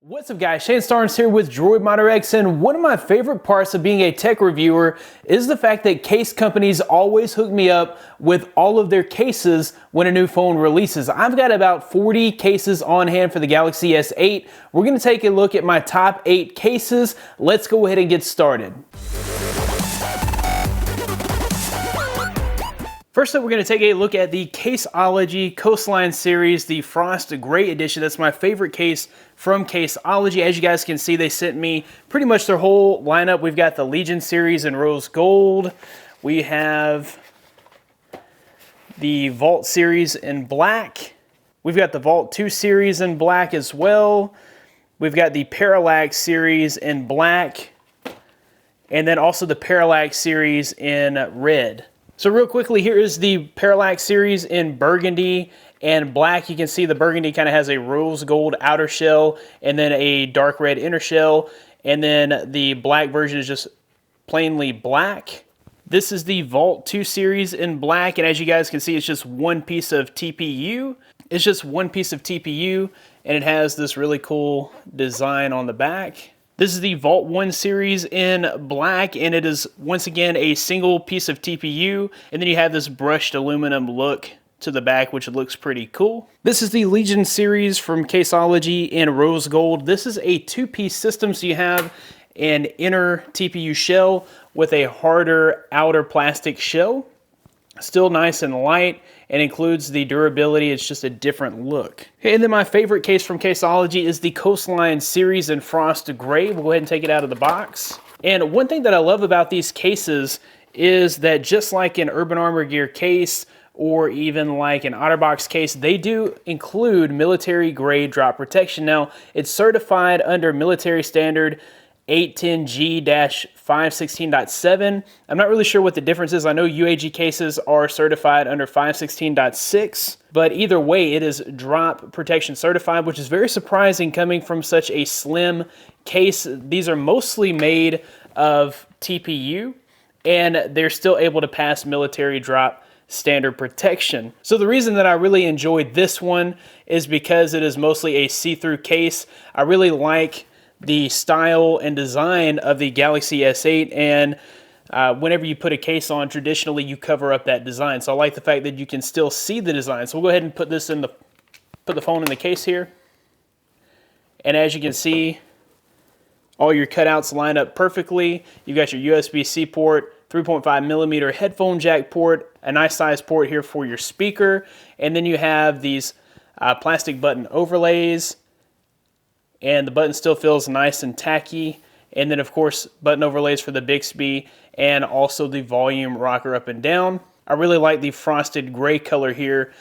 What's up guys, Shane Starnes here with Droid Modder X, and one of my favorite parts of being a tech reviewer is the fact that case companies always hook me up with all of their cases when a new phone releases. I've got about 40 cases on hand for the Galaxy S8. We're going to take a look at my top 8 cases. Let's go ahead and get started. First up, we're going to take a look at the Caseology Coastline series, the Frost Gray Edition. That's my favorite case from Caseology. As you guys can see, they sent me pretty much their whole lineup. We've got the Legion series in rose gold. We have the Vault series in black. We've got the Vault 2 series in black as well. We've got the Parallax series in black. And then also the Parallax series in red. So real quickly, here is the Parallax series in burgundy and black. You can see the burgundy kind of has a rose gold outer shell and then a dark red inner shell. And then the black version is just plainly black. This is the Vault 2 series in black. And as you guys can see, it's just one piece of TPU. It's just one piece of TPU, and it has this really cool design on the back. This is the Vault 1 series in black, and it is once again a single piece of TPU, and then you have this brushed aluminum look to the back, which looks pretty cool. This is the Legion series from Caseology in rose gold. This is a two-piece system, so you have an inner TPU shell with a harder outer plastic shell. Still nice and light, and includes the durability. It's just a different look. Okay, and then my favorite case from Caseology is the Coastline series in Frost Gray. We'll go ahead and take it out of the box. And one thing that I love about these cases is that just like an Urban Armor Gear case or even like an OtterBox case, they do include military grade drop protection. Now, it's certified under military standard 810G-516.7. I'm not really sure what the difference is. I know UAG cases are certified under 516.6, but either way, it is drop protection certified, which is very surprising coming from such a slim case. These are mostly made of TPU, and they're still able to pass military drop standard protection. So the reason that I really enjoyed this one is because it is mostly a see-through case. I really like the style and design of the Galaxy S8, and whenever you put a case on, traditionally you cover up that design. So I like the fact that you can still see the design. So we'll go ahead and put this in the phone in the case here. And as you can see, all your cutouts line up perfectly. You've got your USB-C port, 3.5mm headphone jack port, a nice size port here for your speaker, and then you have these plastic button overlays. And the button still feels nice and tacky. And then of course, button overlays for the Bixby and also the volume rocker up and down. I really like the frosted gray color here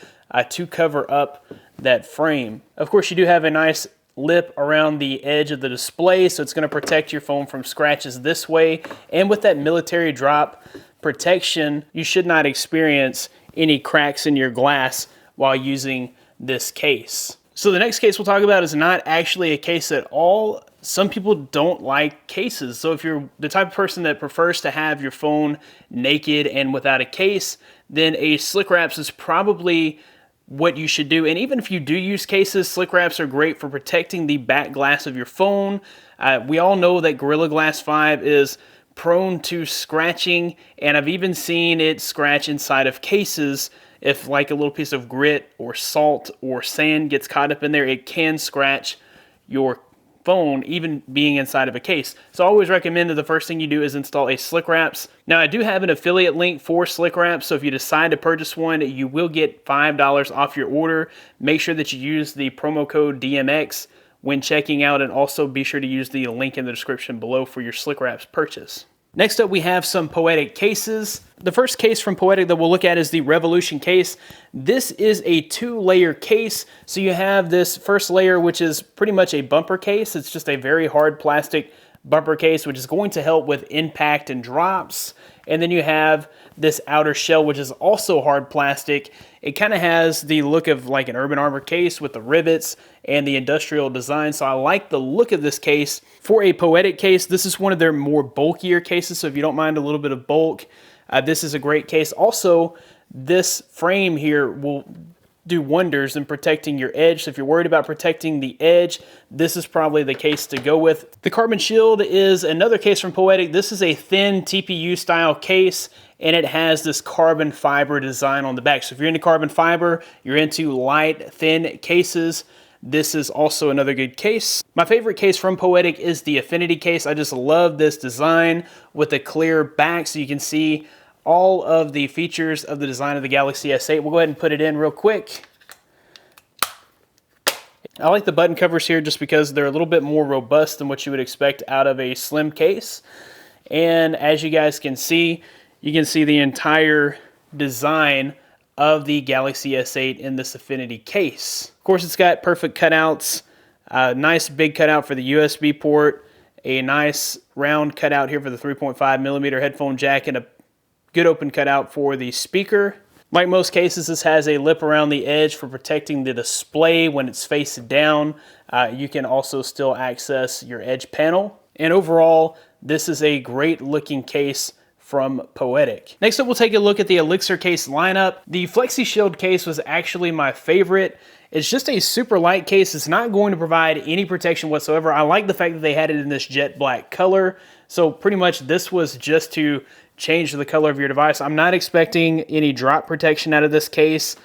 to cover up that frame. Of course, you do have a nice lip around the edge of the display, so it's going to protect your phone from scratches this way. And with that military drop protection, you should not experience any cracks in your glass while using this case. So the next case we'll talk about is not actually a case at all. Some people don't like cases. So if you're the type of person that prefers to have your phone naked and without a case, then a slick wraps is probably what you should do. And even if you do use cases, slick wraps are great for protecting the back glass of your phone. We all know that Gorilla Glass 5 is prone to scratching, and I've even seen it scratch inside of cases. If like a little piece of grit or salt or sand gets caught up in there, it can scratch your phone, even being inside of a case. So I always recommend that the first thing you do is install a slick wraps. Now I do have an affiliate link for slick wraps, so if you decide to purchase one, you will get $5 off your order. Make sure that you use the promo code DMX when checking out, and also be sure to use the link in the description below for your slick wraps purchase. Next up, we have some Poetic cases. The first case from Poetic that we'll look at is the Revolution case. This is a 2-layer case. So you have this first layer, which is pretty much a bumper case. It's just a very hard plastic bumper case, which is going to help with impact and drops. And then you have this outer shell, which is also hard plastic. It kind of has the look of like an Urban Armor case with the rivets and the industrial design. So I like the look of this case. For a Poetic case, this is one of their more bulkier cases. So if you don't mind a little bit of bulk, this is a great case. Also, this frame here will do wonders in protecting your edge. So if you're worried about protecting the edge, this is probably the case to go with. The Carbon Shield is another case from Poetic. This is a thin TPU style case, and it has this carbon fiber design on the back. So if you're into carbon fiber, you're into light, thin cases, this is also another good case. My favorite case from Poetic is the Affinity case. I just love this design with a clear back so you can see all of the features of the design of the Galaxy S8. We'll go ahead and put it in real quick. I like the button covers here just because they're a little bit more robust than what you would expect out of a slim case. And as you guys can see, you can see the entire design of the Galaxy S8 in this Affinity case. Of course, it's got perfect cutouts, a nice big cutout for the USB port, a nice round cutout here for the 3.5mm headphone jack, and a good open cutout for the speaker. Like most cases, this has a lip around the edge for protecting the display when it's face down. You can also still access your edge panel. And overall, this is a great looking case from Poetic. Next up, we'll take a look at the Elixir case lineup. The Flexi Shield case was actually my favorite. It's just a super light case. It's not going to provide any protection whatsoever. I like the fact that they had it in this jet black color. So pretty much this was just to change the color of your device. I'm not expecting any drop protection out of this case.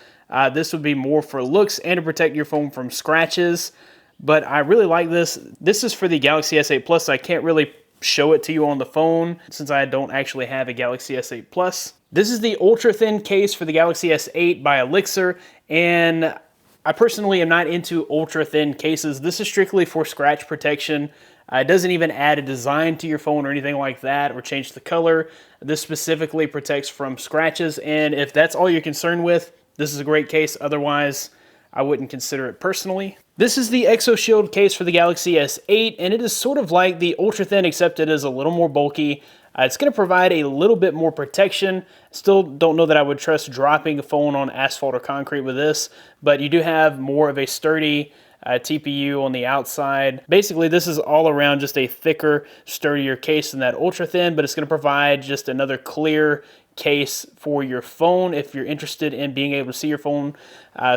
This would be more for looks and to protect your phone from scratches. But I really like this. This is for the Galaxy S8 Plus, so I can't really show it to you on the phone since I don't actually have a Galaxy S8 Plus. This is the ultra thin case for the Galaxy S8 by Elixir, and I personally am not into ultra thin cases. This is strictly for scratch protection. It doesn't even add a design to your phone or anything like that or change the color. This specifically protects from scratches, and if that's all you're concerned with, this is a great case. Otherwise, I wouldn't consider it personally. This is the Exo Shield case for the Galaxy S8, and it is sort of like the ultra thin, except it is a little more bulky. It's going to provide a little bit more protection. Still don't know that I would trust dropping a phone on asphalt or concrete with this, but you do have more of a sturdy TPU on the outside. Basically, this is all around just a thicker, sturdier case than that ultra thin, but it's going to provide just another clear case for your phone if you're interested in being able to see your phone.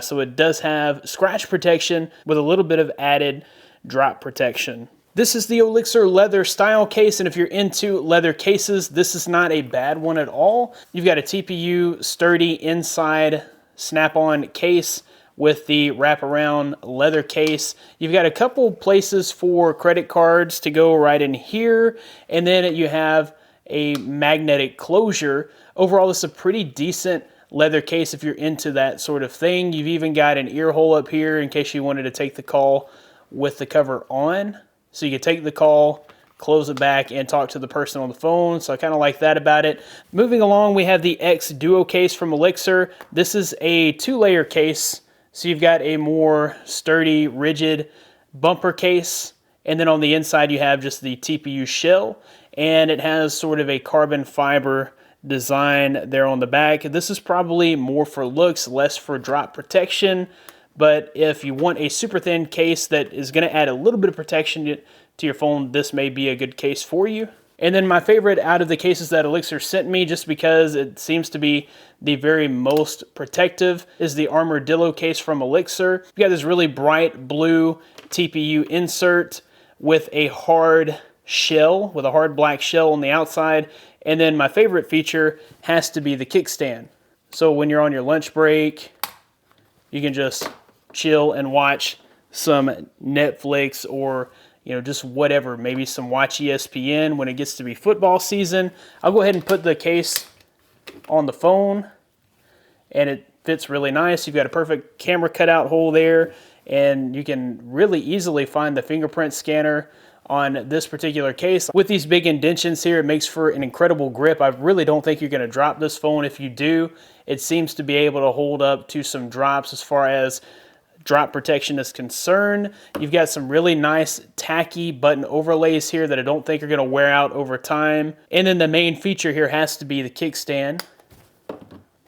So it does have scratch protection with a little bit of added drop protection. This is the Elixir leather style case, and if you're into leather cases, this is not a bad one at all. You've got a TPU sturdy inside snap-on case with the wraparound leather case. You've got a couple places for credit cards to go right in here, and then you have a magnetic closure. Overall, this is a pretty decent leather case if you're into that sort of thing. You've even got an ear hole up here in case you wanted to take the call with the cover on. So you can take the call, close it back, and talk to the person on the phone. So I kind of like that about it. Moving along, we have the X Duo case from Elixir. This is a two-layer case. So you've got a more sturdy, rigid bumper case. And then on the inside, you have just the TPU shell. And it has sort of a carbon fiber design there on the back. This is probably more for looks, less for drop protection. But if you want a super thin case that is going to add a little bit of protection to your phone, this may be a good case for you. And then my favorite out of the cases that Elixir sent me, just because it seems to be the very most protective, is the Armadillo case from Elixir. You got this really bright blue TPU insert with a hard shell, with a hard black shell on the outside. And then my favorite feature has to be the kickstand. So when you're on your lunch break, you can just chill and watch some Netflix or just whatever, maybe some Watch ESPN when it gets to be football season. I'll go ahead and put the case on the phone, and it fits really nice. You've got a perfect camera cutout hole there, and you can really easily find the fingerprint scanner on this particular case. With these big indentions here, it makes for an incredible grip. I really don't think you're going to drop this phone. If you do, it seems to be able to hold up to some drops as far as drop protection is concerned. You've got some really nice tacky button overlays here that I don't think are going to wear out over time. And then the main feature here has to be the kickstand.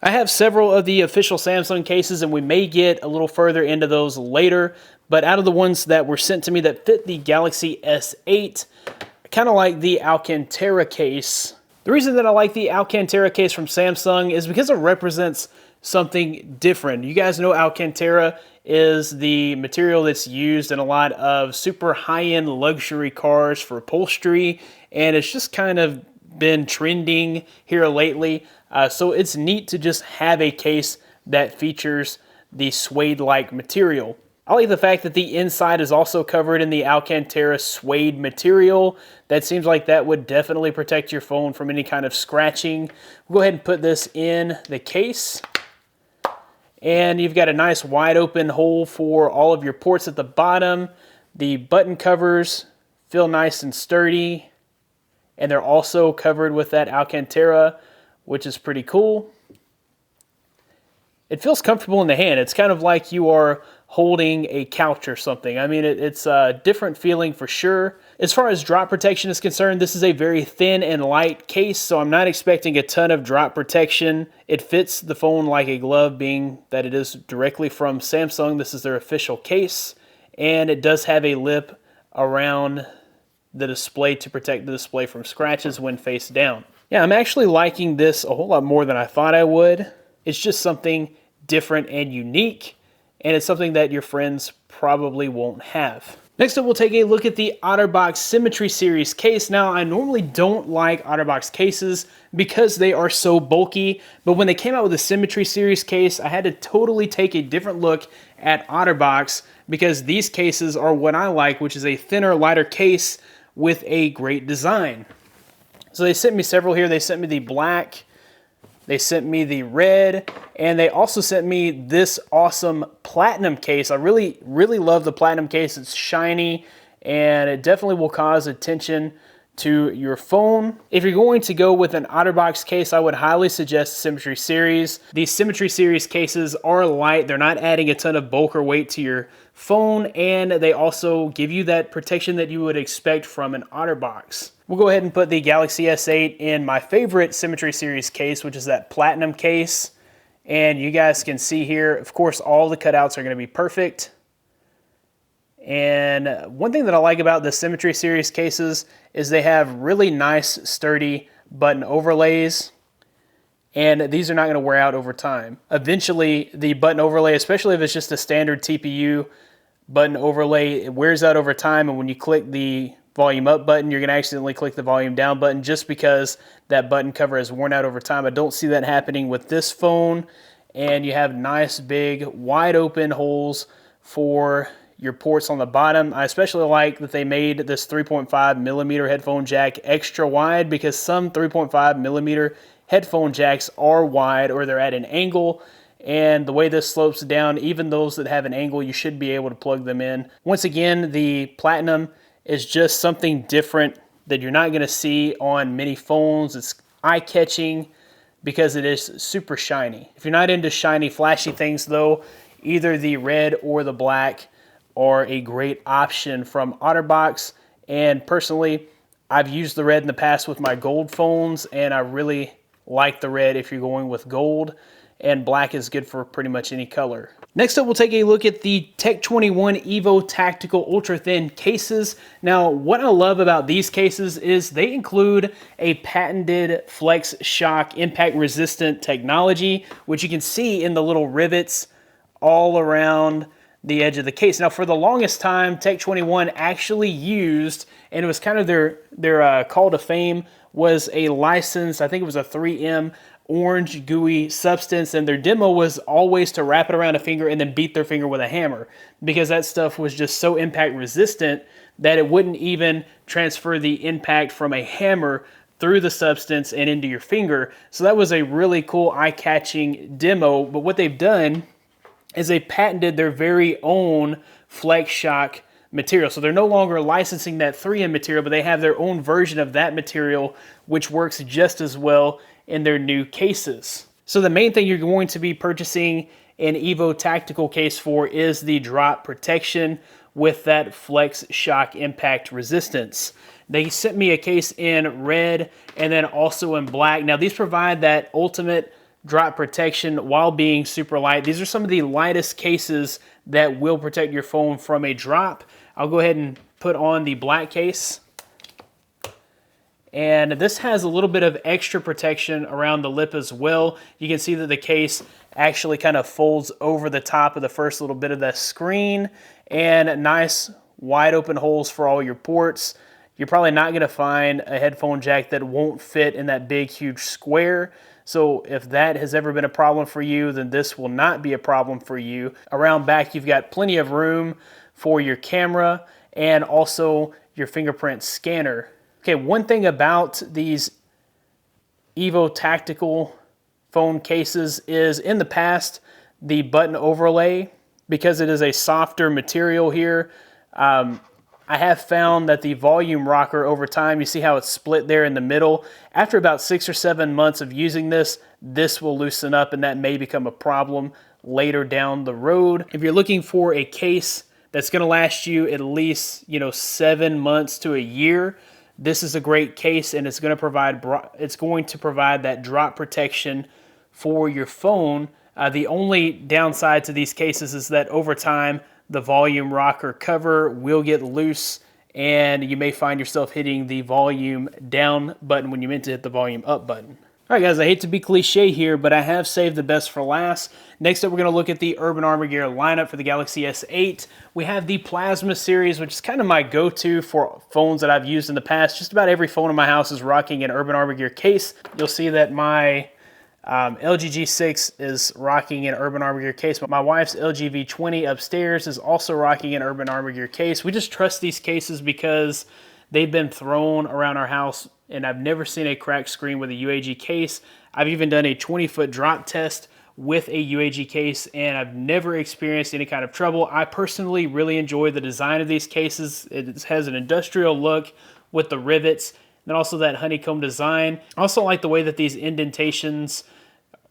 I have several of the official Samsung cases, and we may get a little further into those later. But out of the ones that were sent to me that fit the Galaxy S8, I kind of like the Alcantara case. The reason that I like the Alcantara case from Samsung is because it represents something different. You guys know Alcantara is the material that's used in a lot of super high-end luxury cars for upholstery, and it's just kind of been trending here lately. So it's neat to just have a case that features the suede-like material. I like the fact that the inside is also covered in the Alcantara suede material. That seems like that would definitely protect your phone from any kind of scratching. We'll go ahead and put this in the case. And you've got a nice wide open hole for all of your ports at the bottom. The button covers feel nice and sturdy. And they're also covered with that Alcantara, which is pretty cool. It feels comfortable in the hand. It's kind of like you are holding a couch or something. I mean, it's a different feeling for sure. As far as drop protection is concerned, this is a very thin and light case, so I'm not expecting a ton of drop protection. It fits the phone like a glove, being that it is directly from Samsung. This is their official case, and it does have a lip around the display to protect the display from scratches when face down. Yeah, I'm actually liking this a whole lot more than I thought I would. It's just something different and unique, and it's something that your friends probably won't have. Next up, we'll take a look at the OtterBox Symmetry series case. Now, I normally don't like OtterBox cases because they are so bulky, but when they came out with the Symmetry series case, I had to totally take a different look at OtterBox because these cases are what I like, which is a thinner, lighter case with a great design. So they sent me several here. They sent me the black, they sent me the red, and they also sent me this awesome platinum case. I really love the platinum case. It's shiny, and it definitely will cause attention to your phone. If you're going to go with an OtterBox case, I would highly suggest the Symmetry series. These Symmetry series cases are light. They're not adding a ton of bulk or weight to your phone, and they also give you that protection that you would expect from an OtterBox. We'll go ahead and put the Galaxy S8 in my favorite Symmetry series case, which is that platinum case. And you guys can see here, of course, all the cutouts are going to be perfect. And one thing that I like about the Symmetry series cases is they have really nice, sturdy button overlays. And these are not going to wear out over time. Eventually, the button overlay, especially if it's just a standard TPU button overlay, it wears out over time. And when you click the volume up button, you're going to accidentally click the volume down button just because that button cover has worn out over time. I don't see that happening with this phone. And you have nice, big, wide open holes for your ports on the bottom. I especially like that they made this 3.5 millimeter headphone jack extra wide because some 3.5 millimeter headphone jacks are wide or they're at an angle. And the way this slopes down, even those that have an angle, you should be able to plug them in. Once again, the Platinum is just something different that you're not going to see on many phones. It's eye-catching because it is super shiny. If you're not into shiny, flashy things though, either the red or the black are a great option from OtterBox. And personally, I've used the red in the past with my gold phones, and I really like the red if you're going with gold, and black is good for pretty much any color. Next up, we'll take a look at the Tech21 Evo Tactical Ultra Thin cases. Now, what I love about these cases is they include a patented flex shock impact resistant technology, which you can see in the little rivets all around the edge of the case. Now, for the longest time, Tech21 actually used, and it was kind of their call to fame, was a licensed, I think it was a 3M orange gooey substance, and their demo was always to wrap it around a finger and then beat their finger with a hammer, because that stuff was just so impact resistant that it wouldn't even transfer the impact from a hammer through the substance and into your finger. So that was a really cool eye-catching demo. But what they've done is they patented their very own flex shock material. So they're no longer licensing that 3M material, but they have their own version of that material, which works just as well in their new cases. So the main thing you're going to be purchasing an Evo Tactical case for is the drop protection with that flex shock impact resistance. They sent me a case in red and then also in black. Now these provide that ultimate drop protection while being super light. These are some of the lightest cases that will protect your phone from a drop. I'll go ahead and put on the black case. And this has a little bit of extra protection around the lip as well. You can see that the case actually kind of folds over the top of the first little bit of the screen, and nice wide open holes for all your ports. You're probably not going to find a headphone jack that won't fit in that big, huge square. So if that has ever been a problem for you, then this will not be a problem for you. Around back, you've got plenty of room for your camera and also your fingerprint scanner. Okay, one thing about these Evo tactical phone cases is in the past, the button overlay, because it is a softer material here, I have found that the volume rocker over time, you see how it's split there in the middle. After about 6 or 7 months of using this, this will loosen up and that may become a problem later down the road. If you're looking for a case that's gonna last you at least 7 months to a year, this is a great case, and it's going to provide that drop protection for your phone. The only downside to these cases is that over time, the volume rocker cover will get loose, and you may find yourself hitting the volume down button when you meant to hit the volume up button. All right, guys, I hate to be cliche here, but I have saved the best for last. Next up, we're going to look at the Urban Armor Gear lineup for the Galaxy S8. We have the Plasma series, which is kind of my go-to for phones that I've used in the past. Just about every phone in my house is rocking an Urban Armor Gear case. You'll see that my LG G6 is rocking an Urban Armor Gear case, but my wife's LG V20 upstairs is also rocking an Urban Armor Gear case. We just trust these cases because they've been thrown around our house, and I've never seen a cracked screen with a UAG case. I've even done a 20-foot drop test with a UAG case, and I've never experienced any kind of trouble. I personally really enjoy the design of these cases. It has an industrial look with the rivets, and also that honeycomb design. I also like the way that these indentations,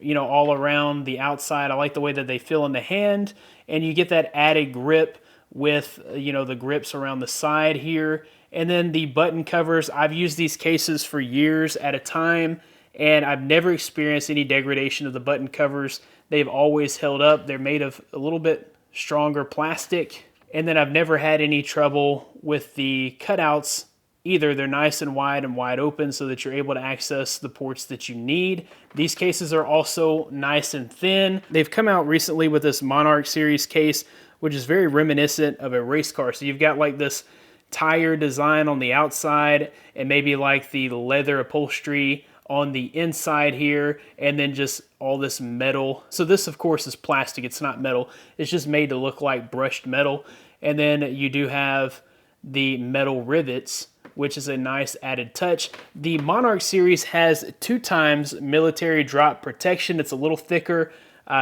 all around the outside, I like the way that they feel in the hand, and you get that added grip with, the grips around the side here. And then the button covers, I've used these cases for years at a time, and I've never experienced any degradation of the button covers. They've always held up. They're made of a little bit stronger plastic. And then I've never had any trouble with the cutouts either. They're nice and wide open so that you're able to access the ports that you need. These cases are also nice and thin. They've come out recently with this Monarch series case, which is very reminiscent of a race car. So you've got like this tire design on the outside and maybe like the leather upholstery on the inside here, and then just all this metal. So this of course is plastic, it's not metal. It's just made to look like brushed metal. And then you do have the metal rivets, which is a nice added touch. The Monarch series has 2 times military drop protection. It's a little thicker,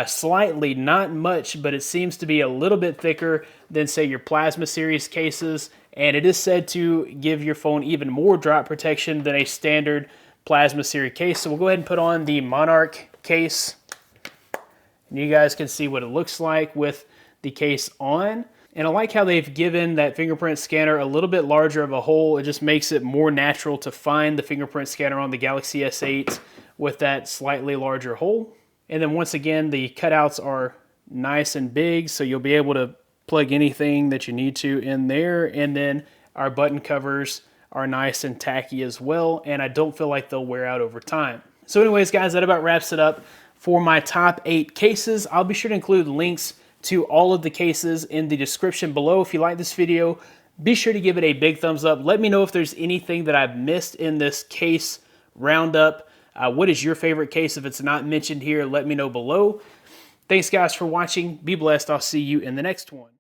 slightly, not much, but it seems to be a little bit thicker than say your Plasma series cases. And it is said to give your phone even more drop protection than a standard Plasma series case. So we'll go ahead and put on the Monarch case. And you guys can see what it looks like with the case on. And I like how they've given that fingerprint scanner a little bit larger of a hole. It just makes it more natural to find the fingerprint scanner on the Galaxy S8 with that slightly larger hole. And then once again, the cutouts are nice and big, so you'll be able to plug anything that you need to in there. And then our button covers are nice and tacky as well, and I don't feel like they'll wear out over time. So anyways, guys, that about wraps it up for my top 8 cases. I'll be sure to include links to all of the cases in the description below. If you like this video, be sure to give it a big thumbs up. Let me know if there's anything that I've missed in this case roundup. What is your favorite case? If it's not mentioned here, let me know below. Thanks, guys, for watching. Be blessed. I'll see you in the next one.